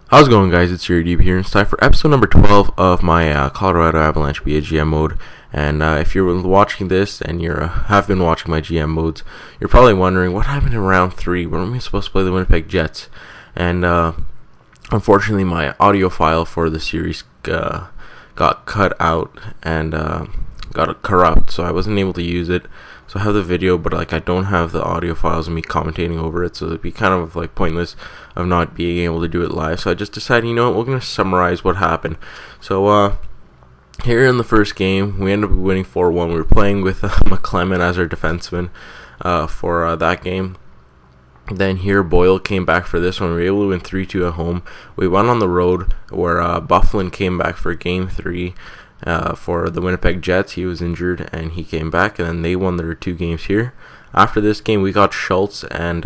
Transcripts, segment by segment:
How's it going, guys? It's your Deep here. It's time for episode number 12 of my Colorado Avalanche BAGM mode. And if you're watching this and you have been watching my GM modes, you're probably wondering what happened in round 3. When were we supposed to play the Winnipeg Jets? And unfortunately, my audio file for the series got cut out and got corrupt, so I wasn't able to use it. So I have the video, but I don't have the audio files of me commentating over it, so it'd be kind of pointless of not being able to do it live. So I just decided, we're going to summarize what happened. So here in the first game, we ended up winning 4-1. We were playing with McClement as our defenseman for that game. Then here, Boyle came back for this one. We were able to win 3-2 at home. We went on the road where Byfuglien came back for Game 3 for the Winnipeg Jets. He was injured and he came back, and then they won their 2 games here. After this game, we got Schultz and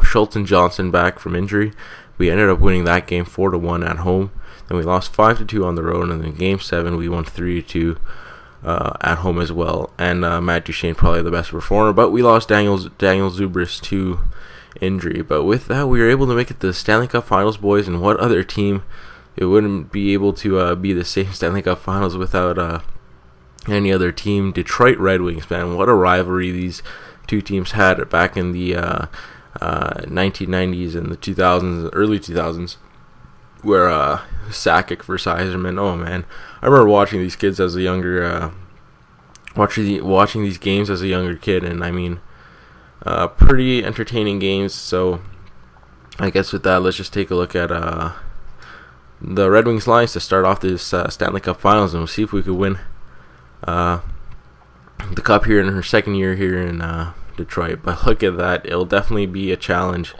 Schultz and Johnson back from injury. We ended up winning that game 4-1 at home. Then we lost 5-2 on the road, and then Game 7 we won 3-2 at home as well. And Matt Duchene probably the best performer, but we lost Daniel Zubris to injury. But with that, we were able to make it to the Stanley Cup Finals, boys. And what other team it wouldn't be able to be the same Stanley Cup Finals without any other team? Detroit Red Wings, man. What a rivalry these two teams had back in the 1990s and the 2000s, early 2000s, where Sakic versus Yzerman. Oh man, I remember watching these kids as a younger, watching these games as a younger kid, and pretty entertaining games. So I guess with that, let's just take a look at the Red Wings lines to start off this Stanley Cup Finals, and we'll see if we could win the cup here in her second year here in Detroit. But look at that, it'll definitely be a challenge.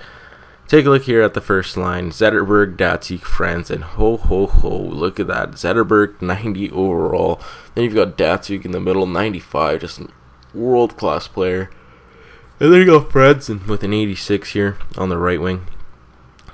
Take a look here at the first line: Zetterberg, Datsuk, Franzen. Ho ho ho, look at that. Zetterberg 90 overall. Then you've got Datsuk in the middle, 95, just a world-class player. And then you got Franzen with an 86 here on the right wing.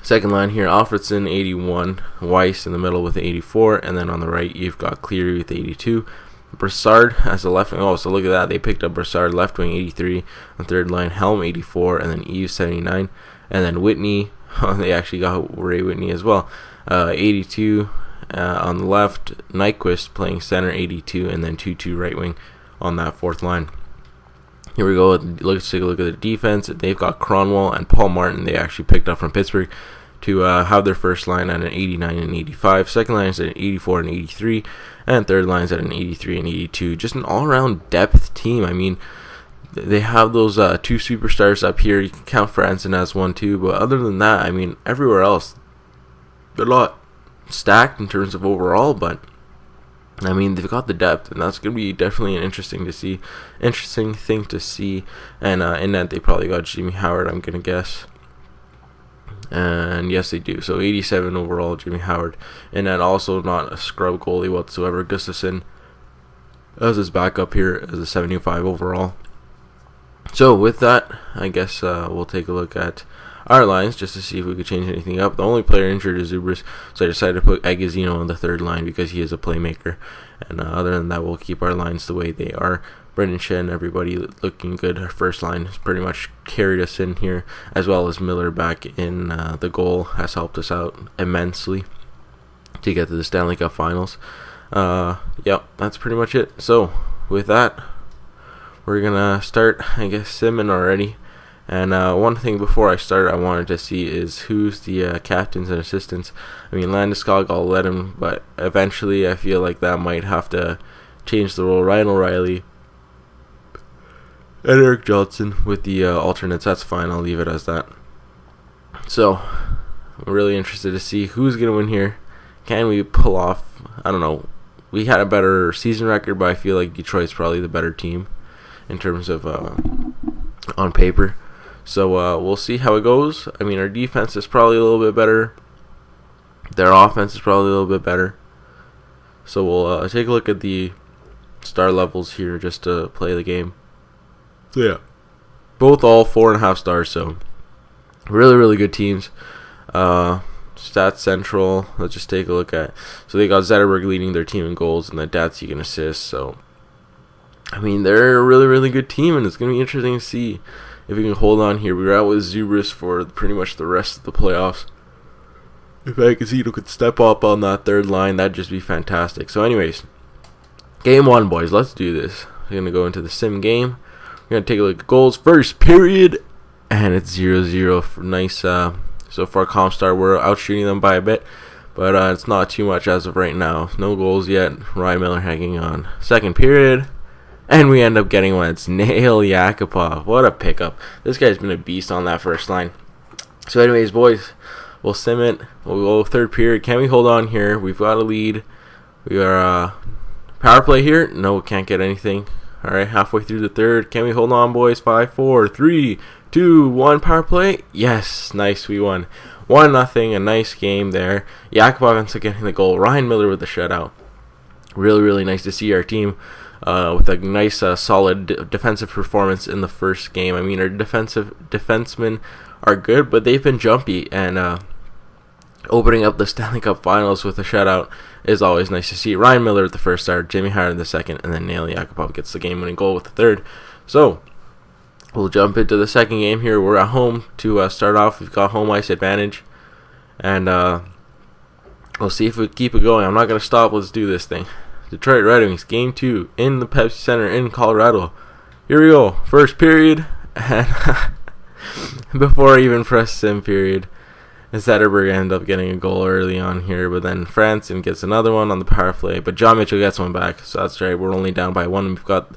Second line here, Alfredson 81, Weiss in the middle with 84, and then on the right you've got Cleary with 82. Brassard as a left wing. Oh, so look at that, they picked up Brassard left wing 83. On third line, Helm 84, and then Eve 79, and then Whitney. They actually got Ray Whitney as well, 82 on the left. Nyquist playing center, 82, and then 2-2 right wing on that fourth line. Here we go. Let's take a look at the defense. They've got Cronwall and Paul Martin. They actually picked up from Pittsburgh to have their first line at an 89 and 85. Second line is at an 84 and 83. And third line is at an 83 and 82. Just an all-around depth team. They have those 2 superstars up here. You can count Franzen as one too. But other than that, everywhere else, they're not stacked in terms of overall. But they've got the depth, and that's going to be definitely an interesting thing to see. And in that, they probably got Jimmy Howard, I'm going to guess. And yes, they do. So 87 overall, Jimmy Howard. And that also not a scrub goalie whatsoever. Gustafsson as his backup here as a 75 overall. So with that, I guess we'll take a look at our lines just to see if we could change anything up. The only player injured is Zubris, so I decided to put Agazino on the third line because he is a playmaker. And other than that, we'll keep our lines the way they are. Brendan Shen, everybody looking good. Our first line has pretty much carried us in here, as well as Miller back in the goal has helped us out immensely to get to the Stanley Cup Finals. Yep, that's pretty much it. So with that, we're gonna start, I guess, simming already. And one thing before I start I wanted to see is who's the captains and assistants. Landeskog, I'll let him, but eventually I feel like that might have to change the role. Ryan O'Reilly and Eric Johnson with the alternates. That's fine, I'll leave it as that. So I'm really interested to see who's going to win here. Can we pull off, I don't know, we had a better season record, but I feel like Detroit's probably the better team in terms of on paper. So we'll see how it goes. Our defense is probably a little bit better. Their offense is probably a little bit better. So we'll take a look at the star levels here just to play the game. So yeah, both all 4.5 stars. So really, really good teams. Stats Central. Let's just take a look at. So they got Zetterberg leading their team in goals, and then Datsuk in assists. So they're a really, really good team, and it's gonna be interesting to see if we can hold on here. We're out with Zubris for pretty much the rest of the playoffs. If Agazito could step up on that third line, that'd just be fantastic. So anyways, game 1, boys. Let's do this. We're going to go into the sim game. We're going to take a look at goals. First period, and it's 0-0. Nice. So far, Comstar, we're out shooting them by a bit, but it's not too much as of right now. No goals yet. Ryan Miller hanging on. Second period, and we end up getting one. It's Nail Yakupov. What a pickup. This guy's been a beast on that first line. So anyways, boys, we'll sim it. We'll go third period. Can we hold on here? We've got a lead. We are power play here. No, we can't get anything. All right, halfway through the third. Can we hold on, boys? 5, 4, 3, 2, 1. Power play. Yes, nice. We won 1-0. A nice game there. Yakupov ends up getting the goal. Ryan Miller with the shutout. Really, really nice to see our team with a nice, solid defensive performance in the first game. I mean, our defensemen are good, but they've been jumpy, and opening up the Stanley Cup Finals with a shutout is always nice to see. Ryan Miller at the first start, Jimmy Howard in the second, and then Nail Yakupov gets the game-winning goal with the third. So we'll jump into the second game here. We're at home to start off. We've got home ice advantage, and we'll see if we keep it going. I'm not going to stop. Let's do this thing. Detroit Red Wings, Game 2 in the Pepsi Center in Colorado. Here we go. First period, and before I even press sim period, Zetterberg ended up getting a goal early on here, but then Franson gets another one on the power play, but John Mitchell gets one back, so that's right. We're only down by 1. We've got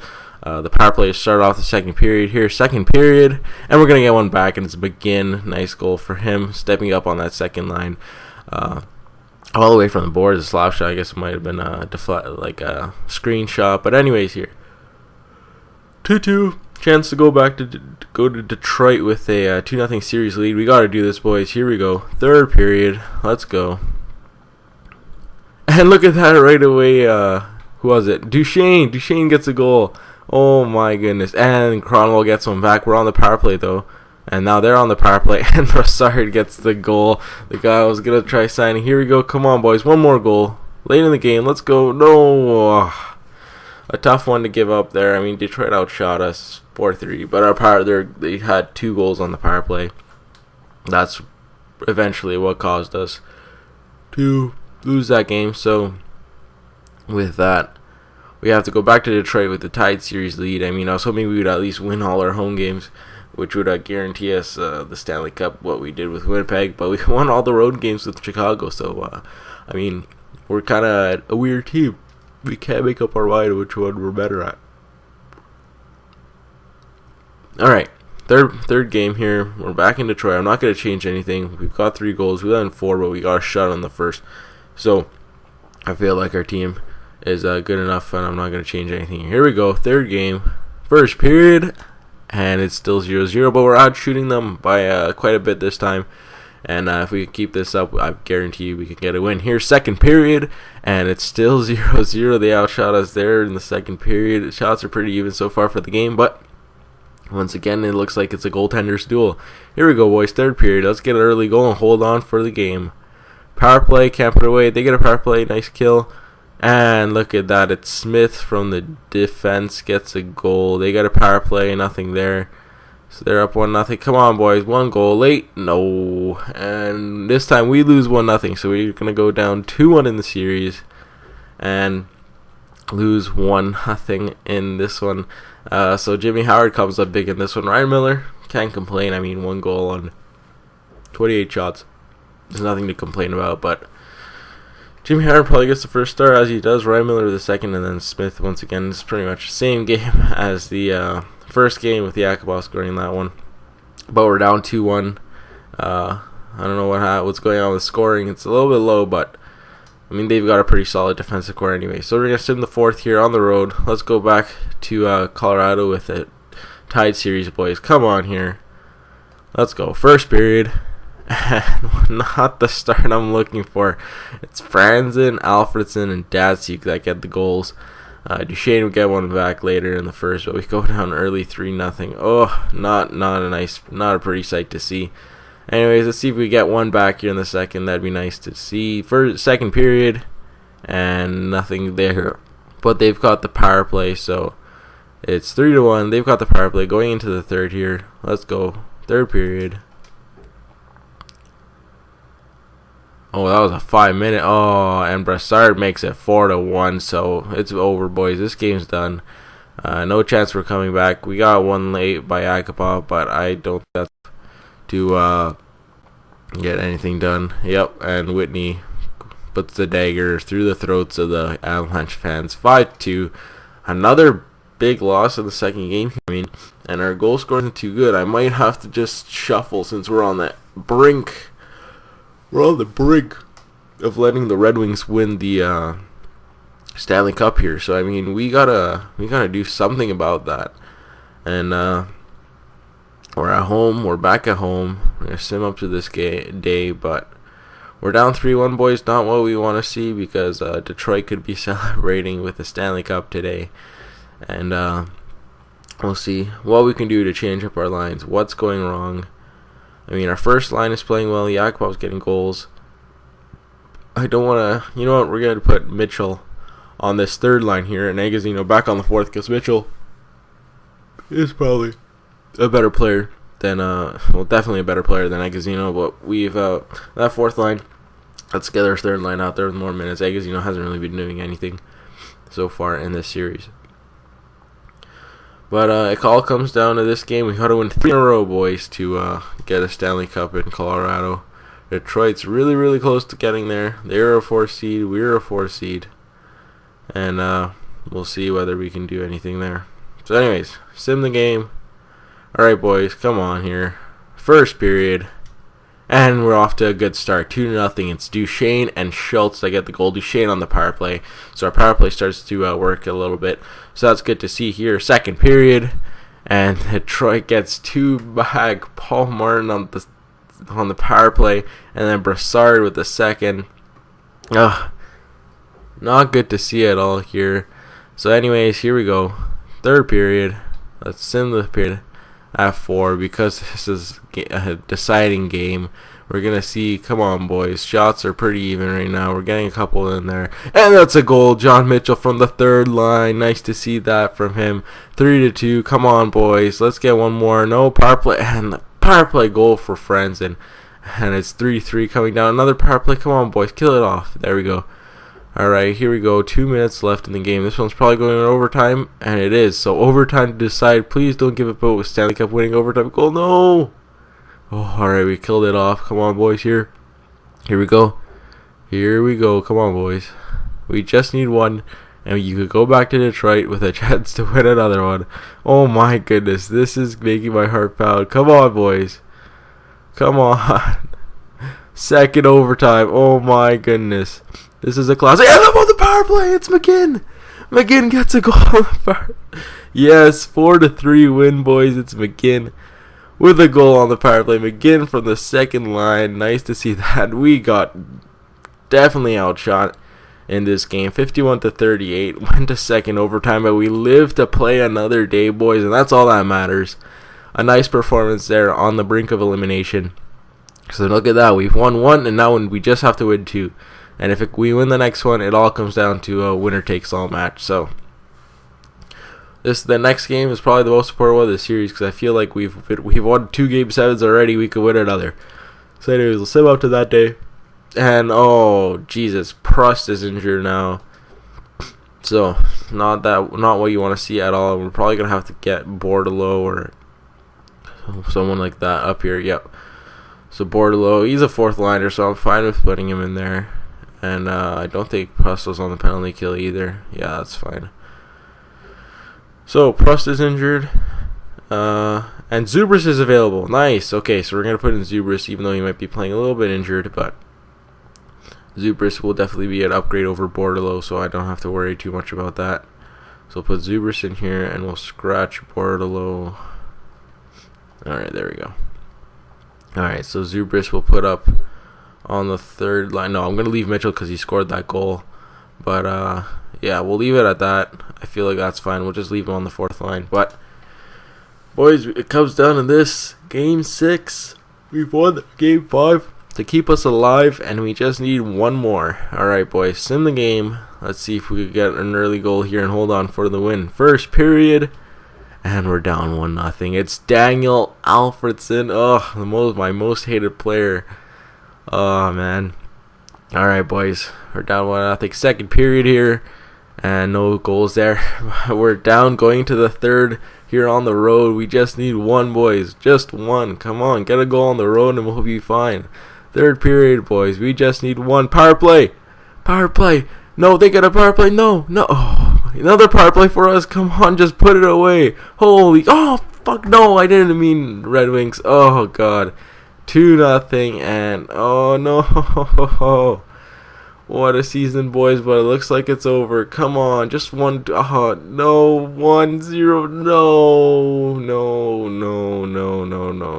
the power play to start off the second period here. Second period, and we're going to get one back, and it's McGinn. Nice goal for him, stepping up on that second line. All the way from the boards, a slap shot. I guess it might have been a screenshot, but anyways here. 2-2. Chance to go back to Detroit with a 2-0 series lead. We got to do this, boys. Here we go. Third period. Let's go. And look at that right away. Who was it? Duchesne. Duchesne gets a goal. Oh, my goodness. And Cronwell gets one back. We're on the power play, though. And now they're on the power play. And Brassard gets the goal. The guy was going to try signing. Here we go. Come on, boys. One more goal. Late in the game. Let's go. No. A tough one to give up there. I mean, Detroit outshot us 4-3, but our power they had 2 goals on the power play. That's eventually what caused us to lose that game. So with that, we have to go back to Detroit with the tied series lead. I mean, I was hoping we would at least win all our home games, which would guarantee us the Stanley Cup, what we did with Winnipeg, but we won all the road games with Chicago. So I mean, we're kind of a weird team. We can't make up our mind which one we're better at. Alright, third game here. We're back in Detroit. I'm not going to change anything. We've got 3 goals. We've done 4, but we got a shot on the first. So, I feel like our team is good enough, and I'm not going to change anything. Here we go. Third game. First period, and it's still 0-0, but we're out shooting them by quite a bit this time. And if we keep this up, I guarantee you we can get a win here. Second period, and it's still 0-0. They outshot us there in the second period. Shots are pretty even so far for the game, but once again, it looks like it's a goaltender's duel. Here we go, boys. Third period. Let's get an early goal and hold on for the game. Power play, can't put it away. They get a power play. Nice kill. And look at that. It's Smith from the defense gets a goal. They got a power play. Nothing there. So they're up 1-0. Come on, boys. 1 goal late. No. And this time we lose 1-0. So we're going to go down 2-1 in the series and lose 1-0 in this one. So Jimmy Howard comes up big in this one. Ryan Miller, can't complain. I mean, 1 goal on 28 shots. There's nothing to complain about. But Jimmy Howard probably gets the first star, as he does. Ryan Miller the second, and then Smith once again. It's pretty much the same game as the first game with Yakupov scoring that one. But we're down 2-1. I don't know what's going on with scoring. It's a little bit low, but I mean, they've got a pretty solid defensive core anyway. So we're going to sim the fourth here on the road. Let's go back to Colorado with a tied series, boys. Come on here. Let's go. First period. Not the start I'm looking for. It's Franzen, Alfredson, and Datsuk that get the goals. Duchesne will get one back later in the first, but we go down early 3-0. Oh, not a pretty sight to see. Anyways, let's see if we get one back here in the second. That'd be nice to see. Second period, and nothing there. But they've got the power play, so It's 3-1. They've got the power play going into the third here. Let's go. Third period. Oh, that was a 5-minute. Oh, and Brassard makes it 4-1. So it's over, boys. This game's done. No chance we're coming back. We got one late by Akapov, but I don't think that's to get anything done. Yep, and Whitney puts the dagger through the throats of the Avalanche fans. 5-2. Another big loss in the second game. And our goal scoring isn't too good. I might have to just shuffle since we're on the brink. We're on the brink of letting the Red Wings win the Stanley Cup here. So I mean, we gotta do something about that. And we're at home. We're back at home. We're gonna sim up to this day, but we're down 3-1, boys. Not what we want to see, because Detroit could be celebrating with the Stanley Cup today. And we'll see what we can do to change up our lines. What's going wrong? I mean, our first line is playing well. Yakupov's getting goals. I don't want to... You know what? We're going to put Mitchell on this third line here, and Agazino back on the fourth, because Mitchell is probably a better player than... well, definitely a better player than Agazino, but we've... that fourth line, let's get our third line out there with more minutes. Agazino hasn't really been doing anything so far in this series. But it all comes down to this game. We got to win 3 in a row, boys, to get a Stanley Cup in Colorado. Detroit's really, really close to getting there. They're a 4 seed. We're a 4 seed. And we'll see whether we can do anything there. So anyways, sim the game. Alright, boys, come on here. First period. And we're off to a good start. 2-0. It's Duchesne and Schultz that get the goal. Duchesne on the power play. So our power play starts to work a little bit. So that's good to see here. Second period. And Detroit gets 2 back. Paul Martin on the power play. And then Brassard with the second. Not good to see at all here. So anyways, here we go. Third period. Let's sim the period at 4, because this is a deciding game. We're going to see, come on, boys. Shots are pretty even right now. We're getting a couple in there. And that's a goal. John Mitchell from the third line. Nice to see that from him. 3-2. Come on, boys. Let's get one more. No power play. And the power play goal for friends. And it's 3-3 coming down. Another power play. Come on, boys. Kill it off. There we go. Alright, here we go. 2 minutes left in the game. This one's probably going in overtime, and it is. So overtime to decide. Please don't give it with Stanley Cup winning overtime goal. No! Oh, alright, we killed it off. Come on, boys, here. Here we go. Here we go. Come on, boys. We just need one, and you could go back to Detroit with a chance to win another one. Oh my goodness, this is making my heart pound. Come on, boys. Come on. Second overtime. Oh my goodness. This is a classic. And I'm on the power play. It's McGinn. McGinn gets a goal on the power. Yes, 4-3 win, boys. It's McGinn with a goal on the power play. McGinn from the second line. Nice to see that. We got definitely outshot in this game. 51-38. Went to second overtime, but we live to play another day, boys, and that's all that matters. A nice performance there on the brink of elimination. So look at that. We've won 1, and now we just have to win 2. And if we win the next one, it all comes down to a winner-takes-all match. So the next game is probably the most important one of the series, because I feel like we've won 2 Game 7s already. We could win another. So anyways, we'll sim up to that day. And oh Jesus, Prust is injured now. So not what you want to see at all. We're probably gonna have to get Bordelot or someone like that up here. Yep. So Bordelot, he's a 4th liner, so I'm fine with putting him in there. And I don't think Prust was on the penalty kill either. Yeah, that's fine. So Prust is injured. And Zubris is available. Nice. Okay, so we're going to put in Zubris, even though he might be playing a little bit injured. But Zubris will definitely be an upgrade over Bordelot, so I don't have to worry too much about that. So we'll put Zubris in here, and we'll scratch Bordelot. Alright, there we go. Alright, so Zubris will put up on the third line. No, I'm going to leave Mitchell because he scored that goal. But, yeah, we'll leave it at that. I feel like that's fine. We'll just leave him on the 4th line. But, boys, it comes down to this. Game 6. We've won Game 5 to keep us alive, and we just need one more. Alright, boys, sim the game. Let's see if we could get an early goal here and hold on for the win. First period. and we're down 1-0. It's Daniel Alfredsson. Oh, my most hated player. Oh man. All right, boys, we're down 1-0. Second period here, and no goals there. We're down going to the third here on the road. We just need one, boys. Just one. Come on, get a goal on the road and we'll be fine. Third period, boys. We just need one. Power play. Power play. No, they got a power play. No. Oh, another power play for us. Come on, just put it away. Holy. Oh, fuck no. I didn't mean Red Wings. Oh, God. 2-0, and oh no. What a season, boys, but it looks like it's over. Come on, just one. Oh, no. 1-0.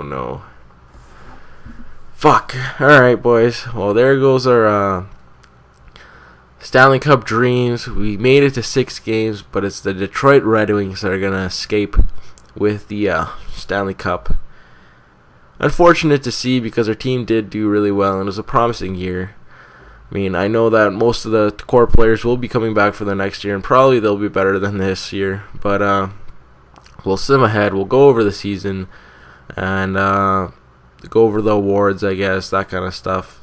No. Fuck. Alright, boys. Well, there goes our Stanley Cup dreams. We made it to 6 games, but it's the Detroit Red Wings that are going to escape with the Stanley Cup. Unfortunate to see, because our team did do really well and it was a promising year. I mean, I know that most of the core players will be coming back for the next year, and probably they'll be better than this year. But we'll sim ahead. We'll go over the season and go over the awards, I guess, that kind of stuff.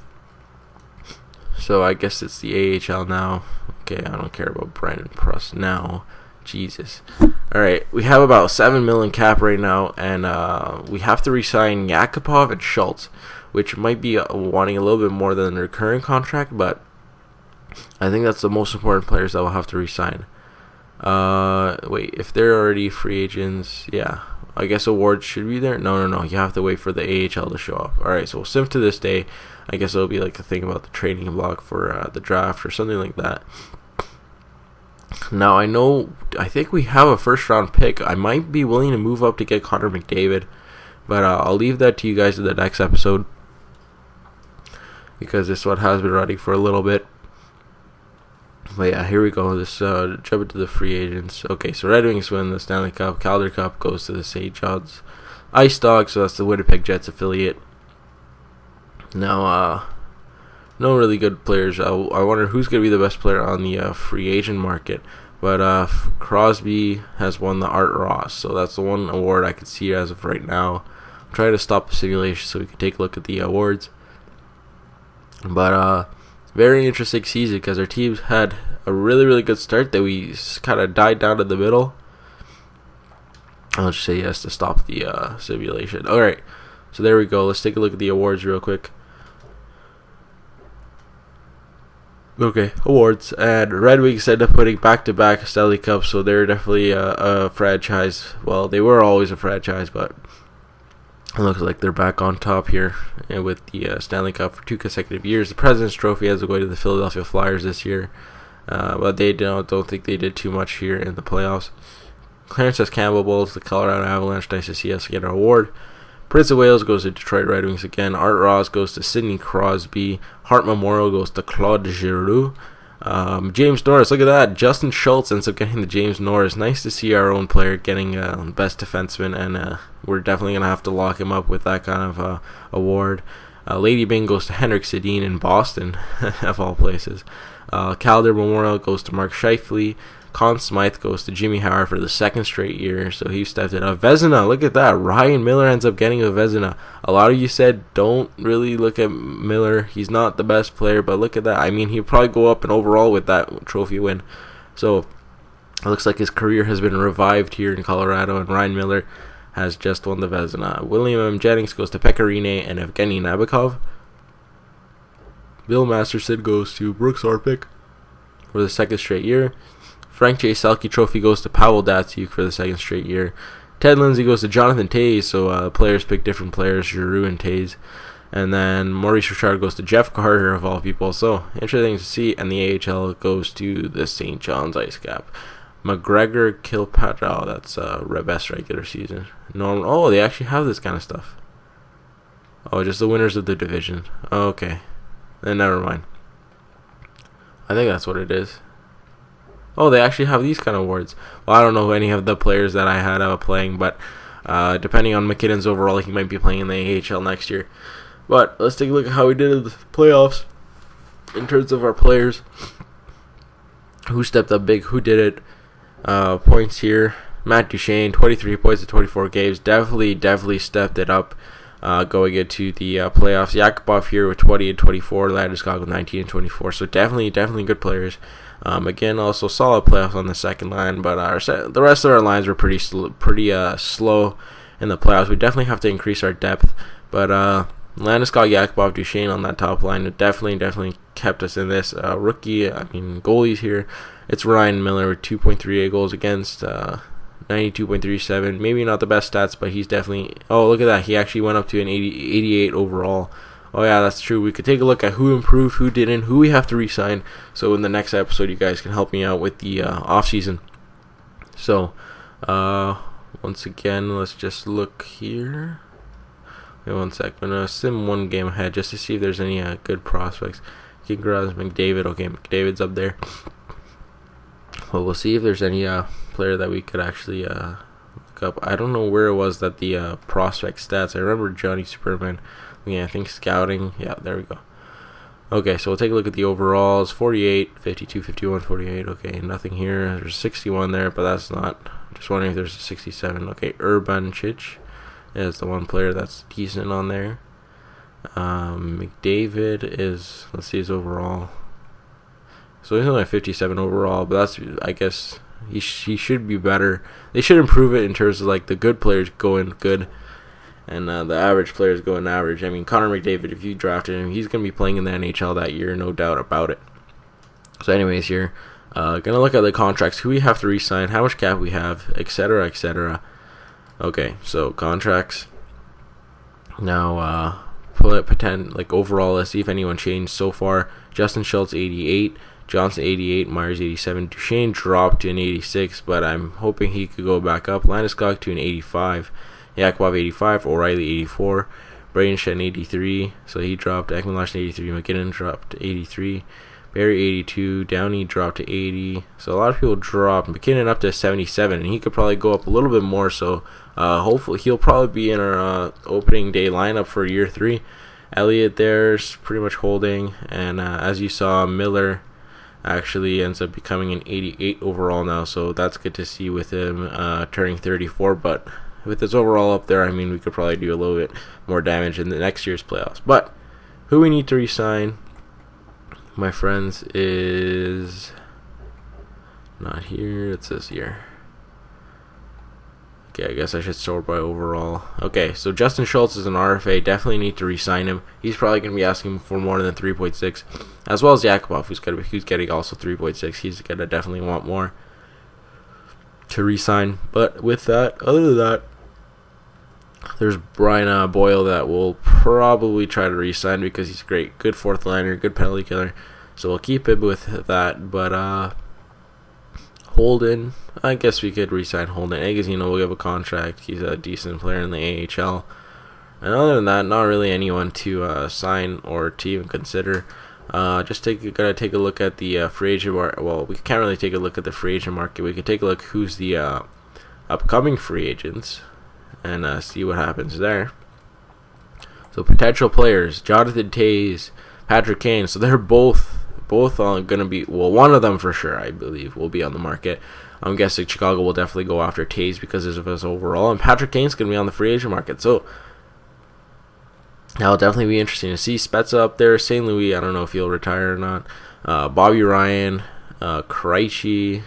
So I guess it's the AHL now. Okay, I don't care about Brandon Pruss now. Jesus. Alright, we have about 7 million cap right now, and we have to re-sign Yakupov and Schultz, which might be wanting a little bit more than their current contract, but I think that's the most important players that we'll have to re-sign. Wait, if they're already free agents, yeah, I guess awards should be there. No, you have to wait for the AHL to show up. Alright, so we'll sim to this day. I guess it'll be like a thing about the trading block for the draft or something like that. Now, I think we have a first-round pick. I might be willing to move up to get Connor McDavid, but I'll leave that to you guys in the next episode, because this one has been running for a little bit. But yeah, here we go. Let's jump into the free agents. Okay, so Red Wings win the Stanley Cup. Calder Cup goes to the St. John's Ice Dogs, so that's the Winnipeg Jets affiliate. Now, no really good players. I wonder who's going to be the best player on the free agent market. But Crosby has won the Art Ross, so that's the one award I can see as of right now. I'm trying to stop the simulation so we can take a look at the awards. But very interesting season, because our teams had a really good start that we kind of died down in the middle. I'll just say yes to stop the simulation. Alright, so there we go. Let's take a look at the awards real quick. Okay, awards. And Red Wings end up putting back-to-back Stanley Cups, so they're definitely a franchise. Well, they were always a franchise, but it looks like they're back on top here with the Stanley Cup for 2 consecutive years. The President's Trophy has to go to the Philadelphia Flyers this year, but they don't think they did too much here in the playoffs. Clarence S. Campbell bowls the Colorado Avalanche. Nice to see us get our award. Prince of Wales goes to Detroit Red Wings again. Art Ross goes to Sidney Crosby. Hart Memorial goes to Claude Giroux. James Norris, look at that. Justin Schultz ends up getting the James Norris. Nice to see our own player getting best defenseman, and we're definitely going to have to lock him up with that kind of award. Lady Byng goes to Henrik Sedin in Boston, of all places. Calder Memorial goes to Mark Scheifele. Conn Smythe goes to Jimmy Howard for the 2nd straight year, so he stepped it up. Vezina, look at that. Ryan Miller ends up getting a Vezina. A lot of you said don't really look at Miller. He's not the best player, but look at that. I mean, he'll probably go up in overall with that trophy win. So it looks like his career has been revived here in Colorado, and Ryan Miller has just won the Vezina. William M. Jennings goes to Pecorine and Evgeny Nabokov. Bill Masterson goes to Brooks Orpik for the 2nd straight year. Frank J. Selke Trophy goes to Pavel Datsyuk for the 2nd straight year. Ted Lindsay goes to Jonathan Toews, so players pick different players, Giroux and Toews. And then Maurice Richard goes to Jeff Carter, of all people. So, interesting to see. And the AHL goes to the St. John's Ice Cap. McGregor Kilpatrick, oh, that's best regular season. Oh, they actually have this kind of stuff. Oh, just the winners of the division. Oh, okay. Then never mind. I think that's what it is. Oh, they actually have these kind of awards. Well, I don't know any of the players that I had playing, but depending on McKinnon's overall, he might be playing in the AHL next year. But let's take a look at how we did in the playoffs in terms of our players. Who stepped up big, who did it. Points here. Matt Duchene, 23 points in 24 games. Definitely stepped it up going into the playoffs. Yakupov here with 20 and 24. Landeskog with 19 and 24. So definitely good players. Again, also solid playoffs on the second line, but the rest of our lines were pretty slow in the playoffs. We definitely have to increase our depth, but Landeskog, Yakupov, Duchene on that top line definitely kept us in this. Goalies here, it's Ryan Miller with 2.38 goals against, 92.37. Maybe not the best stats, but he's definitely... Oh, look at that. He actually went up to an 88 overall. Oh, yeah, that's true. We could take a look at who improved, who didn't, who we have to re-sign. So in the next episode, you guys can help me out with the off-season. So, once again, let's just look here. Wait 1 sec. I'm going to sim one game ahead just to see if there's any good prospects. Congrats, McDavid. Okay, McDavid's up there. Well, we'll see if there's any player that we could actually look up. I don't know where it was that the prospect stats. I remember Johnny Superman. Yeah, I think scouting. Yeah, there we go. Okay, so we'll take a look at the overalls. 48, 52, 51, 48. Okay, nothing here. There's 61 there, but that's not. Just wondering if there's a 67. Okay, Urbancic is the one player that's decent on there. McDavid is, let's see his overall. So he's only 57 overall, but that's, I guess, he should be better. They should improve it in terms of like the good players going good and the average players going average. I mean, Connor McDavid, if you drafted him, he's going to be playing in the NHL that year, no doubt about it. So anyways here, going to look at the contracts, who we have to re-sign, how much cap we have, etc., etc. Okay, so contracts. Now, pretend like overall, let's see if anyone changed so far. Justin Schultz 88, Johnson 88, Myers 87, Duchene dropped to an 86, but I'm hoping he could go back up. Landeskog to an 85, Yakupov 85, O'Reilly 84, Braden Shen 83, so he dropped. Ekman Larson 83, McKinnon dropped to 83, Barry 82, Downey dropped to 80. So a lot of people dropped. McKinnon up to 77, and he could probably go up a little bit more. So hopefully he'll probably be in our opening day lineup for year 3. Elliott there's pretty much holding, and as you saw, Miller actually ends up becoming an 88 overall now. So that's good to see with him turning 34. But with his overall up there, I mean, we could probably do a little bit more damage in the next year's playoffs. But who we need to re-sign, my friends, is not here. It says here. Okay, I guess I should sort by overall. Okay, so Justin Schultz is an RFA. Definitely need to re-sign him. He's probably going to be asking for more than 3.6, as well as Yakupov, who's getting also 3.6. He's going to definitely want more to re-sign. But with that, other than that, there's Brian Boyle that we'll probably try to re-sign because he's great. Good fourth liner, good penalty killer. So we'll keep him with that. But Holden, I guess we could re-sign Holden. Agazino will give a contract. He's a decent player in the AHL. And other than that, not really anyone to sign or to even consider. Just gotta take a look at the free agent market. Well, we can't really take a look at the free agent market. We could take a look who's the upcoming free agents and see what happens there. So potential players: Jonathan Toews, Patrick Kane. So they're both gonna be, well, one of them for sure, I believe, will be on the market. I'm guessing Chicago will definitely go after Toews because of his overall, and Patrick Kane's gonna be on the free agent market. So that'll definitely be interesting to see. Spezza up there, St. Louis. I don't know if he'll retire or not. Bobby Ryan, Krejci.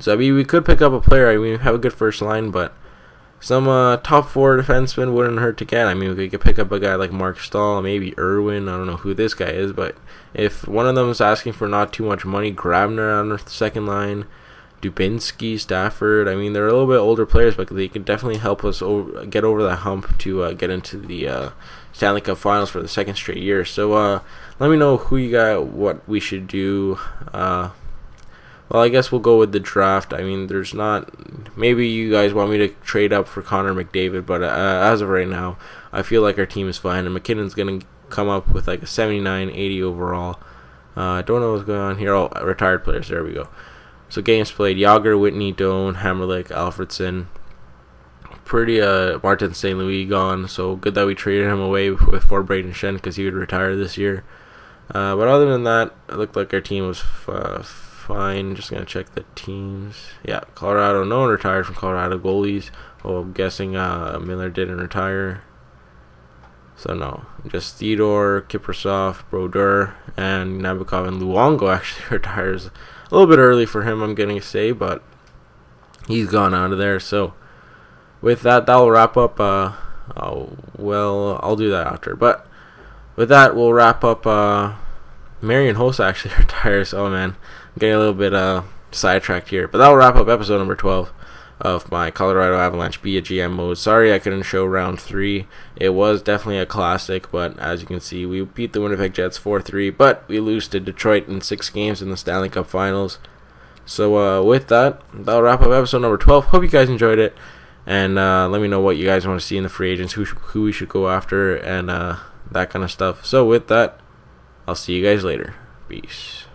So I mean, we could pick up a player. I mean, we have a good first line, but some top 4 defensemen wouldn't hurt to get. I mean, we could pick up a guy like Mark Stahl, maybe Irwin. I don't know who this guy is, but if one of them is asking for not too much money, Grabner on the second line, Dubinsky, Stafford. I mean, they're a little bit older players, but they can definitely help us get over that hump to get into the Stanley Cup Finals for the second straight year. So let me know who you got, what we should do. Well, I guess we'll go with the draft. I mean, there's not... Maybe you guys want me to trade up for Connor McDavid, but as of right now, I feel like our team is fine, and McKinnon's going to come up with like a 79, 80 overall. I don't know what's going on here. Oh, retired players. There we go. So games played: Yager, Whitney, Doan, Hammerlick, Alfredson. Pretty Martin St. Louis gone, so good that we traded him away for Braden Shen because he would retire this year. But other than that, it looked like our team was fine. Just gonna check the teams. Yeah, Colorado. No one retired from Colorado goalies. Oh, I'm guessing Miller didn't retire. So no, just Theodore, Kiprasov, Brodeur, and Nabokov and Luongo actually retires a little bit early for him, I'm gonna say, but he's gone out of there. So with that, that'll wrap up. I'll do that after. But with that, we'll wrap up. Marian Hossa actually retires. Oh man, I'm getting a little bit sidetracked here. But that'll wrap up episode number 12 of my Colorado Avalanche BAGM mode. Sorry I couldn't show round 3. It was definitely a classic, but as you can see, we beat the Winnipeg Jets 4-3, but we lose to Detroit in 6 games in the Stanley Cup Finals. So with that, that'll wrap up episode number 12. Hope you guys enjoyed it, and let me know what you guys want to see in the free agents, who we should go after, and that kind of stuff. So with that, I'll see you guys later. Peace.